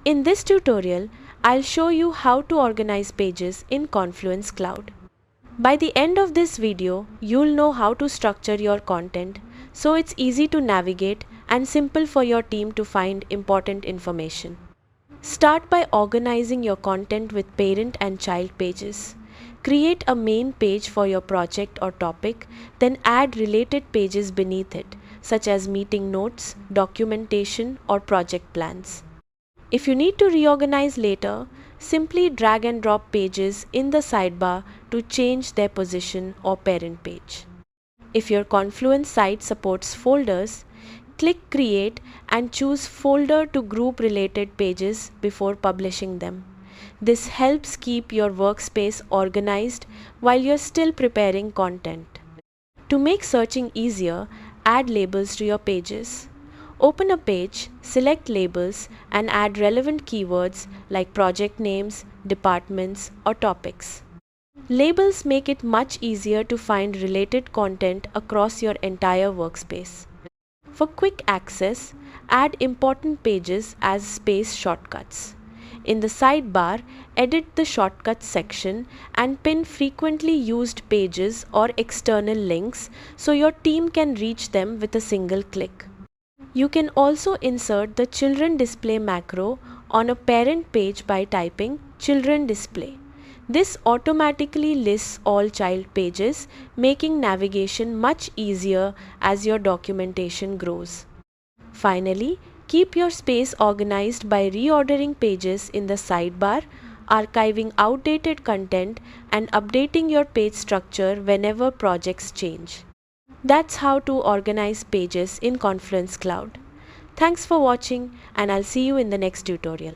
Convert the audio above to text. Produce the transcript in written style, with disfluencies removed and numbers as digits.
In this tutorial, I'll show you how to organize pages in Confluence Cloud. By the end of this video, you'll know how to structure your content so it's easy to navigate and simple for your team to find important information. Start by organizing your content with parent and child pages. Create a main page for your project or topic, then add related pages beneath it, such as meeting notes, documentation, or project plans. If you need to reorganize later, simply drag and drop pages in the sidebar to change their position or parent page. If your Confluence site supports folders, click Create and choose Folder to group related pages before publishing them. This helps keep your workspace organized while you're still preparing content. To make searching easier, add labels to your pages. Open a page, select labels, and add relevant keywords like project names, departments, or topics. Labels make it much easier to find related content across your entire workspace. For quick access, add important pages as space shortcuts. In the sidebar, edit the shortcuts section and pin frequently used pages or external links so your team can reach them with a single click. You can also insert the Children Display macro on a parent page by typing Children Display. This automatically lists all child pages, making navigation much easier as your documentation grows. Finally, keep your space organized by reordering pages in the sidebar, archiving outdated content, and updating your page structure whenever projects change. That's how to organize pages in Confluence Cloud. Thanks for watching, and I'll see you in the next tutorial.